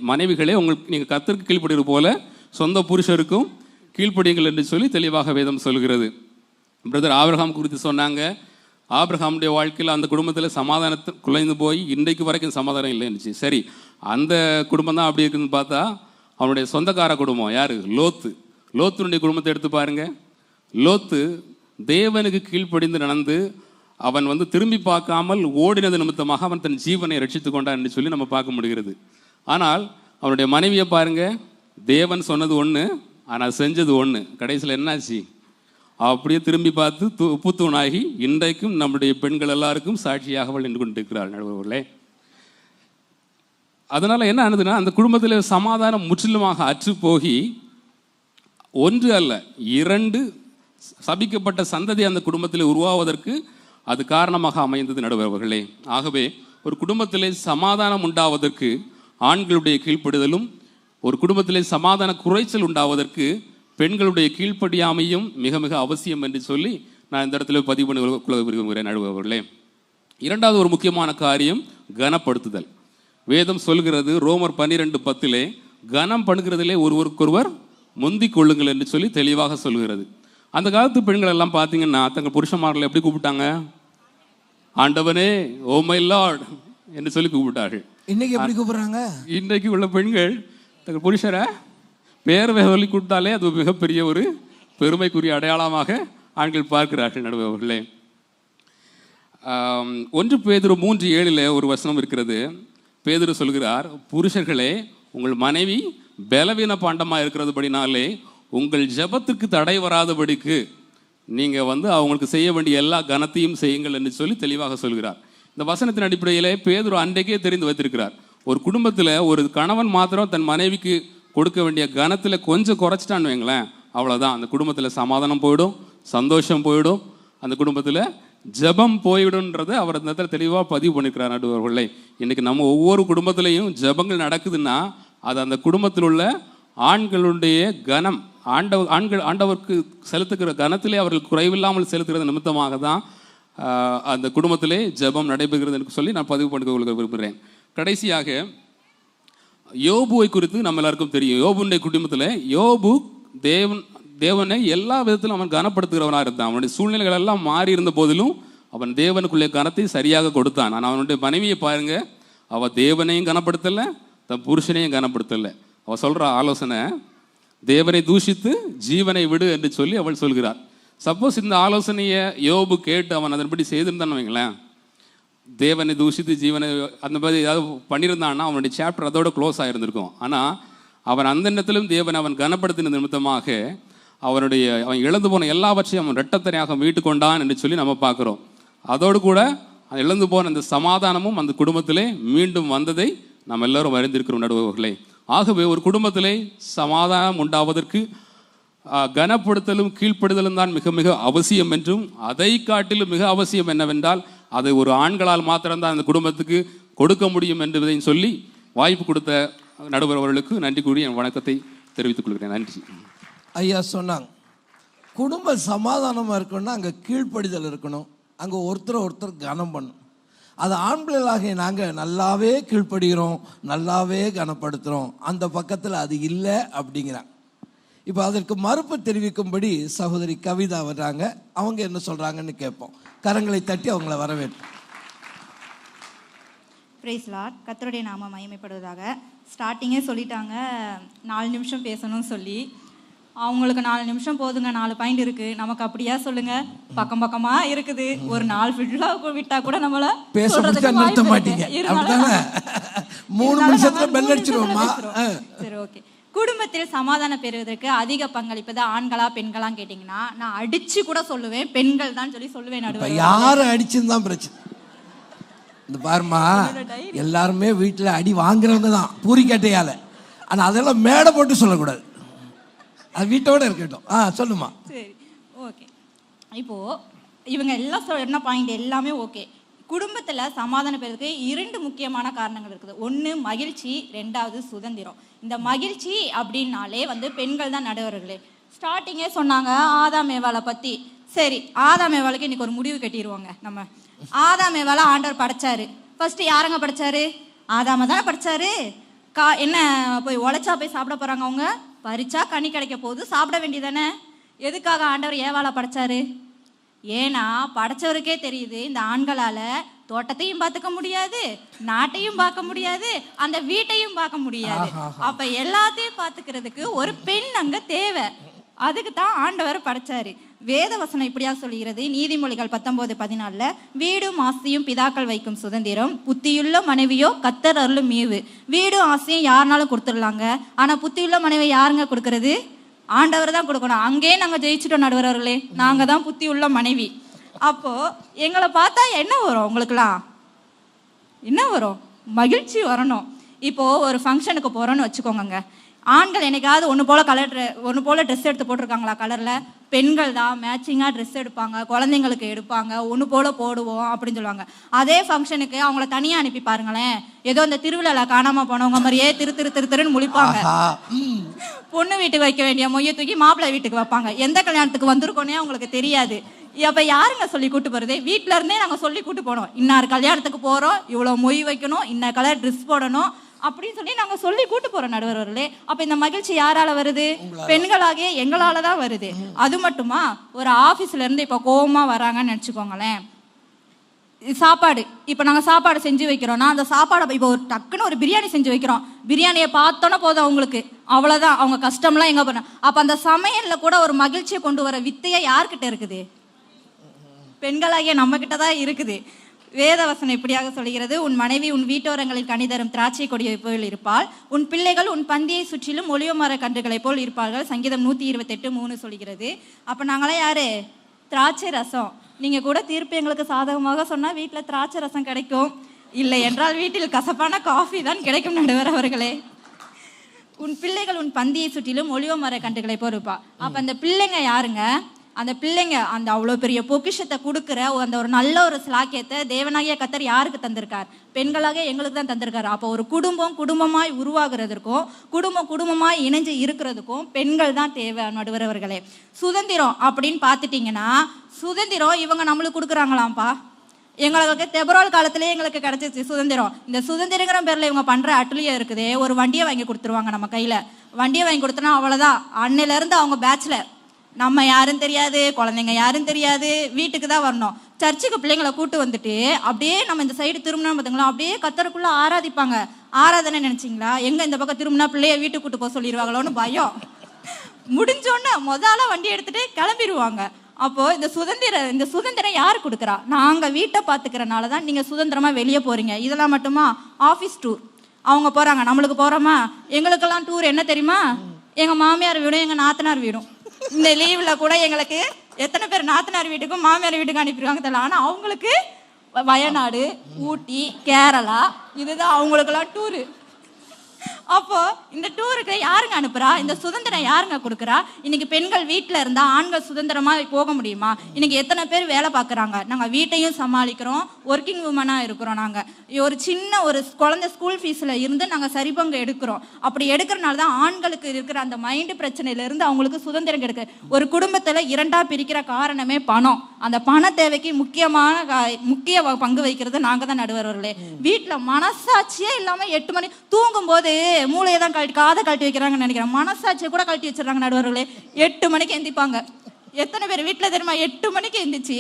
மனைவிகளே நீங்கள் கர்த்தருக்கு கீழ்ப்படுகிறது போல சொந்த புருஷருக்கும் கீழ்ப்படியுங்கள் என்று சொல்லி தெளிவாக வேதம் சொல்கிறது. பிரதர் ஆபிரகாம் குறித்து சொன்னாங்க. ஆபிரகாமுடைய வாழ்க்கையில் அந்த குடும்பத்தில் சமாதானத்தை குலைந்து போய் இன்றைக்கு வரைக்கும் சமாதானம் இல்லைன்னு. சரி, அந்த குடும்பம் தான் அப்படி இருக்குன்னு பார்த்தா அவனுடைய சொந்தக்கார குடும்பம் யாரு? லோத்துனுடைய குடும்பத்தை எடுத்து பாருங்க. லோத்து தேவனுக்கு கீழ்ப்படிந்து நடந்து அவன் வந்து திரும்பி பார்க்காமல் ஓடினது நிமித்தமாக அவன் தன் ஜீவனை ரட்சித்து கொண்டான் என்று சொல்லி நம்ம பார்க்க முடிகிறது. ஆனால் அவனுடைய மனைவியை பாருங்க, தேவன் சொன்னது ஒன்று, ஆனால் செஞ்சது ஒன்று. கடைசியில் என்னாச்சு? அப்படியே திரும்பி பார்த்து உப்புத்தூணாகி இன்றைக்கும் நம்முடைய பெண்கள் எல்லாருக்கும் சாட்சியாக அவள் நின்று கொண்டிருக்கிறாள் நடுவர்களே. அதனால என்ன ஆனதுன்னா, அந்த குடும்பத்தில் சமாதானம் முற்றிலுமாக அற்று போகி ஒன்று அல்ல 2 சபிக்கப்பட்ட சந்ததி அந்த குடும்பத்தில் உருவாவதற்கு அது காரணமாக அமைந்தது நடுவர்களே. ஆகவே ஒரு குடும்பத்திலே சமாதானம் உண்டாவதற்கு ஆண்களுடைய கீழ்ப்படிதலும், ஒரு குடும்பத்திலே சமாதான குறைச்சல் உண்டாவதற்கு பெண்களுடைய கீழ்ப்படியாமையும் மிக மிக அவசியம் என்று சொல்லி நான் இந்த இடத்துல பதிவு பண்ண விரும்புகிறேன் நடுவர்களே. இரண்டாவது ஒரு முக்கியமான காரியம் கனப்படுத்துதல். வேதம் சொல்கிறது ரோமர் 12:10 கனம் பண்ணுகிறதிலே ஒருவருக்கொருவர் முந்திக் கொள்ளுங்கள் என்று சொல்லி தெளிவாக சொல்கிறது. அந்த காலத்து பெண்கள் எல்லாம் பார்த்தீங்கன்னா தங்கள் புருஷன்மார்களை எப்படி கூப்பிட்டாங்க? ஆண்டவனே, ஓ மை லார்ட் என்று சொல்லி கூப்பிட்டார்கள். இன்னைக்கு எப்படி கூப்பிடுறாங்க? இன்றைக்கு உள்ள பெண்கள் தங்கள் புருஷரை பேர் சொல்லி கூப்பிட்டாலே அது மிகப்பெரிய ஒரு பெருமைக்குரிய அடையாளமாக ஆண்கள் பார்க்கிறார்கள் நடுவர்களே. 1 பேதுரு 3:7 ஒரு வசனம் இருக்கிறது. பேதுரு சொல்கிறார், புருஷர்களே உங்கள் மனைவி பலவீன பாண்டமாக இருக்கிறதுபடினாலே உங்கள் ஜெபத்துக்கு தடை வராதபடிக்கு நீங்கள் வந்து அவங்களுக்கு செய்ய வேண்டிய எல்லா கனத்தையும் செய்யுங்கள் என்று சொல்லி தெளிவாக சொல்கிறார். இந்த வசனத்தின் அடிப்படையிலே பேதுரு அன்றைக்கே தெரிந்து வைத்திருக்கிறார், ஒரு குடும்பத்தில் ஒரு கணவன் மாத்திரம் தன் மனைவிக்கு கொடுக்க வேண்டிய கனத்தில் கொஞ்சம் குறைச்சிட்டான்னு வைங்களேன், அவ்வளோதான், அந்த குடும்பத்தில் சமாதானம் போயிடும், சந்தோஷம் போயிடும், அந்த குடும்பத்தில் ஜபம் போயிடும்ன்றதை அவர் அந்த இடத்துல தெளிவாக பதிவு பண்ணியிருக்கிறார் நடுவர்களே. இன்றைக்கி நம்ம ஒவ்வொரு குடும்பத்திலையும் ஜபங்கள் நடக்குதுன்னா அது அந்த குடும்பத்தில் உள்ள ஆண்களுடைய கனம், ஆண்டவருக்கு செலுத்துகிற கனத்திலே அவர்கள் குறைவில்லாமல் செலுத்துகிறது நிமித்தமாக தான் அந்த குடும்பத்திலே ஜெபம் நடைபெறுகிறது என்று சொல்லி நான் பதிவு பண்ணி விரும்புகிறேன். கடைசியாக யோபுவை குறித்து நம்ம எல்லாருக்கும் தெரியும். யோபுடைய குடும்பத்தில் யோபு தேவனை எல்லா விதத்திலும் அவன் கனப்படுத்துகிறவனாக இருந்தான். அவனுடைய சூழ்நிலைகள் எல்லாம் மாறி இருந்த போதிலும் அவன் தேவனுக்குள்ளே கனத்தை சரியாக கொடுத்தான். ஆனால் அவனுடைய மனைவியை பாருங்க, அவள் தேவனையும் கனப்படுத்தலை, தன் புருஷனையும் கனப்படுத்தலை. அவள் சொல்கிற ஆலோசனை, தேவனை தூஷித்து ஜீவனை விடு என்று சொல்லி அவள் சொல்கிறார். சப்போஸ் இந்த ஆலோசனையை யோபு கேட்டு அவன் அதன்படி செய்திருந்தான்னு வைங்களேன், தேவனை தூஷித்து ஜீவனை அந்த மாதிரி ஏதாவது பண்ணியிருந்தான்னா அவனுடைய சாப்டர் அதோட க்ளோஸ் ஆகிருந்திருக்கும். ஆனால் அவன் அந்த இடத்திலும் தேவனை அவன் கனப்படுத்தின நிமித்தமாக அவன் இழந்து போன எல்லாவற்றையும் அவன் இரட்டத்தனையாக மீட்டு கொண்டான் என்று சொல்லி நம்ம பார்க்குறோம். அதோடு கூட இழந்து போன அந்த சமாதானமும் அந்த குடும்பத்திலே மீண்டும் வந்ததை நாம் எல்லோரும் அறிந்திருக்கிறோம் நடுவர்களே. ஆகவே ஒரு குடும்பத்திலே சமாதானம் உண்டாவதற்கு கனப்படுத்தலும் கீழ்ப்படுதலும் தான் மிக மிக அவசியம் என்றும், அதை காட்டிலும் மிக அவசியம் என்னவென்றால் அதை ஒரு ஆண்களால் மாத்திரம்தான் அந்த குடும்பத்துக்கு கொடுக்க முடியும் என்பதையும் சொல்லி வாய்ப்பு கொடுத்த நடுவர் அவர்களுக்கு நன்றி கூறி என் வணக்கத்தை தெரிவித்துக் கொள்கிறேன். நன்றி. ஐயா சொன்னாங்க, குடும்ப சமாதானமாக இருக்கணும்னா அங்கே கீழ்ப்படிதல் இருக்கணும், அங்கே ஒருத்தர் கனம் பண்ணணும். அது ஆண்பிள்ளைகளாக நாங்கள் நல்லாவே கீழ்ப்படுகிறோம், நல்லாவே கனப்படுத்துகிறோம், அந்த பக்கத்தில் அது இல்லை அப்படிங்கிறாங்க. இப்போ அதற்கு மறுப்பு தெரிவிக்கும்படி சகோதரி கவிதா வர்றாங்க. அவங்க என்ன சொல்கிறாங்கன்னு கேட்போம். கரங்களை தட்டி அவங்கள வரவேற்போம். Praise Lord. கர்த்தருடைய நாம மகிமைப்படுவதாக. ஸ்டார்டிங்கே சொல்லிட்டாங்க 4 நிமிஷம் பேசணும்னு சொல்லி. அவங்களுக்கு 4 நிமிஷம் போதுங்க, 4 பாயிண்ட் இருக்குது. நமக்கு அப்படியா சொல்லுங்கள், பக்கம் பக்கமாக இருக்குது. ஒரு 4 ஃபுல்லாக விட்டால் கூட நம்மளை பேச நிறுத்த மாட்டீங்க. 3 நிமிஷத்துல பெல் அடிச்சிருவோமா? சரி, ஓகே. குடும்பத்தில் சமாதானம் பெறுவதற்கு அதிக பங்களிப்பது ஆண்களா பெண்களா கேட்டிங்கன்னா நான் அடிச்சு கூட சொல்லுவேன், பெண்கள் தான் சொல்லுவேன். நடுவர் யாரை அடிச்சுதான் பிரச்சனை. இந்த பாருமா, எல்லாருமே வீட்டில் அடி வாங்குறவங்க தான் பூரிக்கட்டையால. ஆனால் அதெல்லாம் மேடை போட்டு சொல்லக்கூடாது, அது வீட்டோட இருக்கட்டும். சொல்லுமா. சரி, ஓகே. இப்போ இவங்க எல்லாம் சொன்ன பாயிண்ட் எல்லாமே ஓகே. குடும்பத்தில் சமாதானம் பெறதுக்கு 2 முக்கியமான காரணங்கள் இருக்குது. 1 மகிழ்ச்சி, 2வது சுதந்திரம். இந்த மகிழ்ச்சி அப்படின்னாலே பெண்கள் தான் நடுவர்களே. ஸ்டார்டிங்கே சொன்னாங்க ஆதாம் ஏவாளை பற்றி. சரி, ஆதாம் ஏவாளுக்கு இன்னைக்கு ஒரு முடிவு கட்டிடுவாங்க. நம்ம ஆதாம் ஏவாளை ஆண்டவர் படைச்சாரு. ஃபர்ஸ்ட் யாரங்க படைச்சாரு? ஆதாம தானே படைச்சாரு. என்ன போய் உழைச்சா போய் சாப்பிட போறாங்க அவங்க? பறிச்சா கனி கிடைக்க போகுது, சாப்பிட வேண்டியதானே. எதுக்காக ஆண்டவர் ஏவாளை படைச்சாரு? ஏன்னா படைச்சவருக்கே தெரியுது இந்த ஆண்களால தோட்டத்தையும் பார்த்துக்க முடியாது, நாட்டையும் பார்க்க முடியாது, அந்த வீட்டையும் பார்க்க முடியாது. அப்ப எல்லாத்தையும் பார்த்துக்கிறதுக்கு ஒரு பெண் அங்க தேவை. அதுக்கு தான் ஆண்டவர் படைச்சாரு. வேத வசனம் இப்படியா சொல்லுகிறது. நீதிமொழிகள் 19:14 வீடும் ஆசையும் பிதாக்கள் வைக்கும் சுதந்திரம், புத்தியுள்ள மனைவியோ கர்த்தர் அருளும் மீவு. வீடும் ஆசையும் யாருனாலும் கொடுத்துடலாங்க, ஆனா புத்தியுள்ள மனைவி யாருங்க கொடுக்கறது? ஆண்டவர் தான் கொடுக்கணும். அங்கேயே நாங்கள் ஜெயிச்சிட்டோம் நடுவர்களே, நாங்கள் தான் புத்தி உள்ள மனைவி. அப்போ எங்களை பார்த்தா என்ன வரும்? உங்களுக்குலாம் என்ன வரும்? மகிழ்ச்சி வரணும். இப்போ ஒரு ஃபங்க்ஷனுக்கு போகிறோன்னு வச்சுக்கோங்க. ஆண்கள் என்னைக்காவது ஒன்று போல் ட்ரெஸ் எடுத்து போட்டிருக்காங்களா கலரில்? பெண்கள் தான் மேட்சிங்காக ட்ரெஸ் எடுப்பாங்க, குழந்தைங்களுக்கு எடுப்பாங்க, ஒன்று போல் போடுவோம் அப்படின்னு சொல்லுவாங்க. அதே ஃபங்க்ஷனுக்கு அவங்கள தனியாக அனுப்பி பாருங்களேன், ஏதோ இந்த திருவிழாவில் காணாமல் போனவங்க மாதிரியே திருன்னு முழிப்பாங்க. பொண்ணு வீட்டுக்கு வைக்க வேண்டிய மொய்யை தூக்கி மாப்பிள்ளை வீட்டுக்கு வைப்பாங்க. எந்த கல்யாணத்துக்கு வந்திருக்கோன்னே அவங்களுக்கு தெரியாது. அப்போ யாருங்க சொல்லி கூட்டு போகிறது? வீட்டில இருந்தே நாங்கள் சொல்லி கூட்டு போனோம். இன்னார் கல்யாணத்துக்கு போகிறோம், இவ்வளோ மொய் வைக்கணும், இன்ன கலர் ட்ரெஸ் போடணும் அப்படின்னு சொல்லி நாங்கள் சொல்லி கூட்டு போகிறோம் நடுவர்களே. அப்போ இந்த மகிழ்ச்சி யாரால வருது? பெண்களாகிய எங்களால தான் வருது. அது மட்டுமா, ஒரு ஆஃபீஸ்ல இருந்து இப்போ கோவமாக வராங்கன்னு நினச்சிக்கோங்களேன். சாப்பாடு இப்போ நாங்கள் சாப்பாடு செஞ்சு வைக்கிறோம்னா அந்த சாப்பாடை இப்போ ஒரு டக்குன்னு ஒரு பிரியாணி செஞ்சு வைக்கிறோம். பிரியாணியை பார்த்தோன்னா போதும் அவங்களுக்கு, அவ்வளோதான், அவங்க கஷ்டம்லாம் எங்கே பண்ண. அப்போ அந்த சமையலில் கூட ஒரு மகிழ்ச்சியை கொண்டு வர வித்தையை யார்கிட்ட இருக்குது? பெண்களாகிய நம்ம கிட்ட தான் இருக்குது. வேதவசனம் இப்படியாக சொல்கிறது, உன் மனைவி உன் வீட்டோரங்களில் கனிதரும் திராட்சை கொடியை போல் இருப்பாள், உன் பிள்ளைகள் உன் பந்தியை சுற்றிலும் ஒளிவ மர கன்றுகளை போல் இருப்பார்கள். சங்கீதம் 128:3 சொல்கிறது. அப்போ நாங்களாம் யாரு? திராட்சை ரசம். நீங்கள் கூட தீர்ப்பு எங்களுக்கு சாதகமாக சொன்னால் வீட்டில் திராட்சை ரசம் கிடைக்கும், இல்லை என்றால் வீட்டில் கசப்பான காஃபி தான் கிடைக்கும் நடுவர் அவர்களே. உன் பிள்ளைகள் உன் பந்தியை சுற்றிலும் ஒளிவ மர கன்றுகளை போல் இருப்பா. அப்போ அந்த பிள்ளைங்க யாருங்க? அந்த பிள்ளைங்க அந்த அவ்வளோ பெரிய பொக்கிஷத்தை கொடுக்குற அந்த ஒரு நல்ல ஒரு சிலாக்கியத்தை தேவனாகிய கர்த்தர் யாருக்கு தந்திருக்கார்? பெண்களாக எங்களுக்கு தான் தந்திருக்காரு. அப்போ ஒரு குடும்பமாய் உருவாகிறதுக்கும் குடும்பமாய் இணைஞ்சு இருக்கிறதுக்கும் பெண்கள் தான் தேவை நடுவரவர்களே. சுதந்திரம் அப்படின்னு பார்த்துட்டிங்கன்னா, சுதந்திரம் இவங்க நம்மளுக்கு கொடுக்குறாங்களாம்ப்பா. எங்களுக்கு தெபரோல் காலத்திலேயே எங்களுக்கு கிடைச்சிச்சு சுதந்திரம். இந்த சுதந்திரங்கிற பேரில் இவங்க பண்ணுற அட்டுலியம் இருக்குது. ஒரு வண்டியை வாங்கி கொடுத்துருவாங்க நம்ம கையில். வண்டியை வாங்கி கொடுத்தோன்னா அவ்வளோதான், அன்னையிலேருந்து அவங்க பேச்சுலர். நம்ம யாரும் தெரியாது, குழந்தைங்க யாரும் தெரியாது, வீட்டுக்கு தான் வரணும். சர்ச்சுக்கு பிள்ளைங்களை கூட்டு வந்துட்டு அப்படியே நம்ம இந்த சைடு திரும்பினா பார்த்துங்களா, அப்படியே கத்தருக்குள்ளே ஆராதிப்பாங்க. ஆராதனை நினச்சிங்களா, எங்கே இந்த பக்கம் திரும்பினா பிள்ளைய வீட்டுக்கு கூட்டு போக சொல்லிடுவாங்களோன்னு பயம். முடிஞ்சோன்னு முதல்ல வண்டி எடுத்துகிட்டு கிளம்பிடுவாங்க. அப்போது இந்த சுதந்திரம் யார் கொடுக்குறா? நாங்கள் வீட்டை பார்த்துக்கிறனால தான் நீங்கள் சுதந்திரமாக வெளியே போகிறீங்க. இதெல்லாம் மட்டுமா? ஆஃபீஸ் டூர் அவங்க போகிறாங்க, நம்மளுக்கு போகிறோமா? எங்களுக்கெல்லாம் டூர் என்ன தெரியுமா? எங்கள் மாமியார் வீடும் எங்கள் நாத்தனார் வீடும். இந்த லீவில் கூட எங்களுக்கு எத்தனை பேர் நாத்தனார் வீட்டுக்கும் மாமியார் வீட்டுக்கும் அனுப்பிடுவாங்க தெரியல. ஆனால் அவங்களுக்கு வயநாடு, ஊட்டி, கேரளா, இதுதான் அவங்களுக்கெல்லாம் டூரு. அப்போ இந்த டூருக்கு யாருங்க அனுப்புறா? இந்த சுதந்திரம் யாருங்க கொடுக்குறா? இன்னைக்கு பெண்கள் வீட்டில் இருந்தால் ஆண்கள் சுதந்திரமாக போக முடியுமா? இன்னைக்கு எத்தனை பேர் வேலை பார்க்குறாங்க? நாங்கள் வீட்டையும் சமாளிக்கிறோம், ஒர்க்கிங் உமனாக இருக்கிறோம். நாங்கள் ஒரு சின்ன ஒரு குழந்தை ஸ்கூல் ஃபீஸில் இருந்து நாங்கள் சரிபங்கு எடுக்கிறோம். அப்படி எடுக்கிறனால தான் ஆண்களுக்கு இருக்கிற அந்த மைண்டு பிரச்சனையிலேருந்து அவங்களுக்கு சுதந்திரம் கிடைக்கு. ஒரு குடும்பத்தில் இரண்டாக பிரிக்கிற காரணமே பணம். அந்த பண தேவைக்கு முக்கிய பங்கு வைக்கிறது நாங்கள் தான் நடுவர்களே. வீட்டில் மனசாட்சியே இல்லாமல் 8 மணி தூங்கும்போது மூளையை தான் காதை கழட்டி வைக்கிறாங்கன்னு நினைக்கிறேன். மனசாட்சியை கூட கழட்டி வச்சிடறாங்க நடுவர்களே. 8 மணிக்கு எந்திப்பாங்க. எத்தனை பேர் வீட்டில் தெரியுமா? 8 மணிக்கு எந்திரிச்சு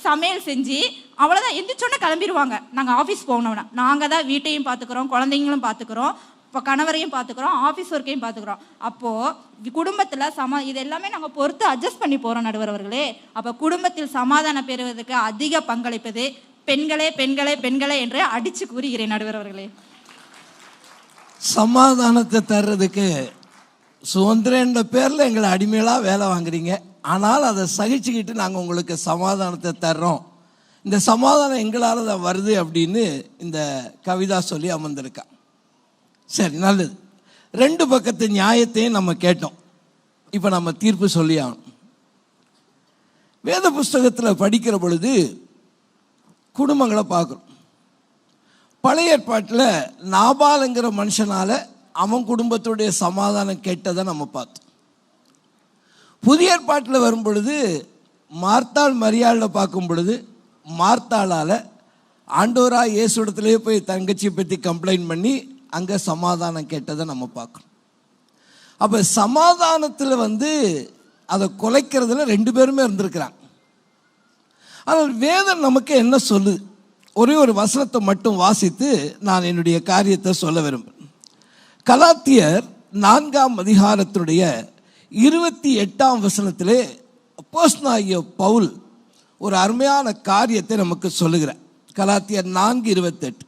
சமையல் செஞ்சு அவ்வளோதான், எந்திரிச்சோன்னே கிளம்பிடுவாங்க. நாங்கள் ஆஃபீஸ் போகணும்னா நாங்கள் தான் வீட்டையும் பார்த்துக்கிறோம், குழந்தைங்களும் பார்த்துக்கிறோம், இப்போ கணவரையும் பார்த்துக்கிறோம், ஆஃபீஸ் ஒர்க்கையும் பார்த்துக்கிறோம். அப்போது குடும்பத்தில் இது எல்லாமே நாங்கள் பொறுத்து அட்ஜஸ்ட் பண்ணி போகிறோம் நடுவர்களே. அப்போ குடும்பத்தில் சமாதானம் பெறுவதற்கு அதிக பங்களிப்பது பெண்களே பெண்களே பெண்களே என்று அடித்து கூறுகிறேன் நடுவர்களே. சமாதானத்தை தர்றதுக்கு சுதந்திரன்ற பேரில் எங்களை அடிமையெல்லாம் வேலை வாங்குறீங்க. ஆனால் அதை சகிச்சுக்கிட்டு நாங்கள் உங்களுக்கு சமாதானத்தை தர்றோம், இந்த சமாதானம் எங்களால் தான் வருது அப்படின்னு இந்த கவிதா சொல்லி அமர்ந்திருக்கா. சரி, நல்லது. 2 பக்கத்து நியாயத்தையும் நம்ம கேட்டோம். இப்போ நம்ம தீர்ப்பு சொல்லி ஆகணும். வேத புஸ்தகத்தில் படிக்கிற பொழுது குடும்பங்களை பார்க்குறோம். பழைய ஏற்பாட்டில் நாபாலுங்கிற மனுஷனால் அவன் குடும்பத்துடைய சமாதானம் கெட்டதை நம்ம பார்த்தோம். புதிய ஏற்பாட்டில் வரும் பொழுது மார்த்தாள் மரியாளில் பார்க்கும் பொழுது மார்த்தாளால் ஆண்டவராக இயேசுடத்துலேயே போய் தங்கச்சியை பற்றி கம்ப்ளைண்ட் பண்ணி அங்கே சமாதானம் கெட்டதை நம்ம பார்க்குறோம். அப்போ சமாதானத்தில் அதை குலைக்கிறதுல 2 பேருமே இருந்திருக்கிறாங்க. ஆனால் வேதம் நமக்கு என்ன சொல்லுது? ஒரே ஒரு வசனத்தை மட்டும் வாசித்து நான் என்னுடைய காரியத்தை சொல்ல விரும்புகிறேன். கலாத்தியர் 4ஆம் அதிகாரத்துடைய 28ஆம் வசனத்திலே அப்போஸ்தலனாகிய பவுல் ஒரு அருமையான காரியத்தை நமக்கு சொல்லுகிறார். கலாத்தியர் 4:28,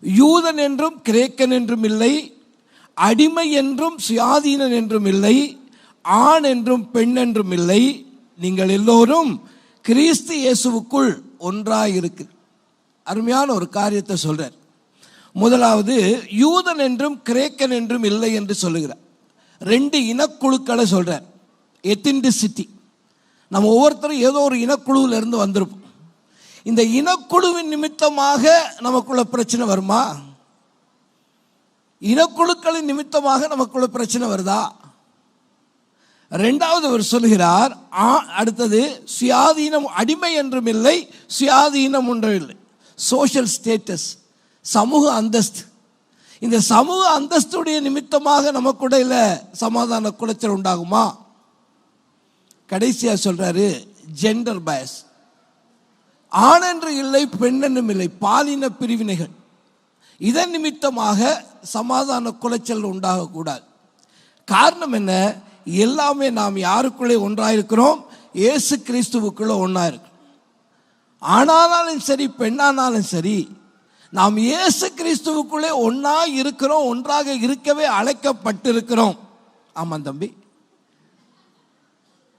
யூதன் என்றும் கிரேக்கன் என்றும் இல்லை, அடிமை என்றும் சுயாதீனன் என்றும் இல்லை, ஆண் என்றும் பெண் என்றும் இல்லை, நீங்கள் எல்லோரும் கிறிஸ்து இயேசுவுக்குள் ஒன்றாயிருக்கு. அருமையான ஒரு காரியத்தை சொல்றார். முதலாவது, யூதன் என்றும் கிரேக்கன் என்றும் இல்லை என்று சொல்லுகிறார். 2 இனக்குழுக்களை சொல்றார். எத்தின்டிசிட்டி. நம்ம ஒவ்வொருத்தரும் ஏதோ ஒரு இனக்குழுவில் இருந்து வந்திருப்போம். இந்த இனக்குழுவின் நிமித்தமாக நமக்குள்ள பிரச்சனை வருமா? இனக்குழுக்களின் நிமித்தமாக நமக்குள்ள பிரச்சனை வருதா? 2வது அவர் சொல்கிறார், அடுத்தது சுயாதீனம், அடிமை என்றும் இல்லை, சுயாதீனம் ஒன்றும் இல்லை. சோஷியல் ஸ்டேட்டஸ், சமூக அந்தஸ்து. இந்த சமூக அந்தஸ்துடைய நிமித்தமாக நமக்குள்ள சமாதான குலைச்சல் உண்டாகுமா? கடைசியாக சொல்றாரு, ஜெண்டர் பயஸ். ஆண் என்று இல்லை, பெண் என்றும் இல்லை, பாலின பிரிவினைகள். இதன் நிமித்தமாக சமாதான குலைச்சல் உண்டாகக்கூடாது. காரணம் என்ன? எல்லாமே நாம் யாருக்குள்ளே ஒன்றாயிருக்கிறோம்? இயேசு கிறிஸ்துவுக்குள்ளே ஒன்றாயிருக்கிறோம். ஆணானாலும் சரி, பெண்ணானாலும் சரி, நாம் இயேசு கிறிஸ்துவுக்குள்ளே ஒன்றா இருக்கிறோம், ஒன்றாக இருக்கவே அழைக்கப்பட்டிருக்கிறோம். ஆமாம் தம்பி,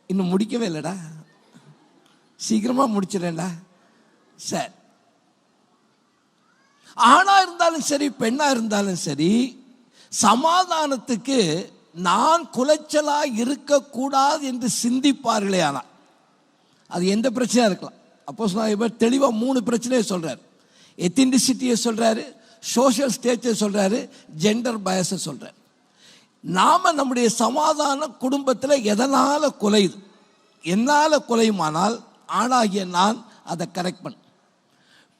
இன்னும் முடிக்கவே இல்லைடா, சீக்கிரமாக முடிச்சிடேன்டா. சரி, ஆணா இருந்தாலும் சரி, பெண்ணா இருந்தாலும் சரி, சமாதானத்துக்கு நான் குலைச்சலா இருக்கக்கூடாது என்று சிந்திப்பார்களே. ஆனால் அது எந்த பிரச்சனையாக இருக்கலாம். அப்போஸ்தலனாகிய தெளிவாக 3 பிரச்சனையை சொல்றாரு. எத்தின்டிசிட்டியை சொல்றாரு, சோஷியல் ஸ்டேட்டை சொல்றாரு, ஜெண்டர் பயஸை சொல்றாரு. நாம நம்முடைய சமாதான குடும்பத்தில் எதனால குலையுது? என்னால் குலையுமானால் ஆணாகிய நான் அதை கரெக்ட் பண்ண,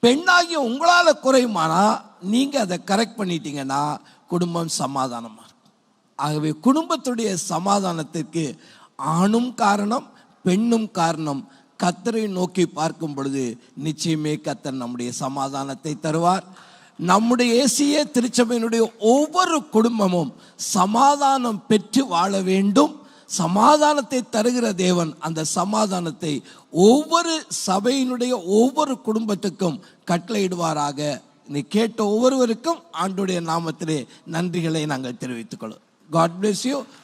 பெண்ணாகிய உங்களால் குறையுமானா நீங்கள் அதை கரெக்ட் பண்ணிட்டீங்கன்னா குடும்பம் சமாதானமாக இருக்கும். ஆகவே குடும்பத்துடைய சமாதானத்திற்கு ஆணும் காரணம், பெண்ணும் காரணம். கர்த்தரை நோக்கி பார்க்கும் பொழுது நிச்சயமே கர்த்தர் நம்முடைய சமாதானத்தை தருவார். நம்முடைய ஏசிய திருச்சபையினுடைய ஒவ்வொரு குடும்பமும் சமாதானம் பெற்று வாழ வேண்டும். சமாதானத்தை தருகிற தேவன் அந்த சமாதானத்தை ஒவ்வொரு சபையினுடைய ஒவ்வொரு குடும்பத்துக்கும் கட்டளையிடுவாராக. நீ கேட்ட ஒவ்வொருவருக்கும் ஆண்டவருடைய நாமத்திலே நன்றிகளை நாங்கள் தெரிவித்துக் கொள்வோம். God bless you.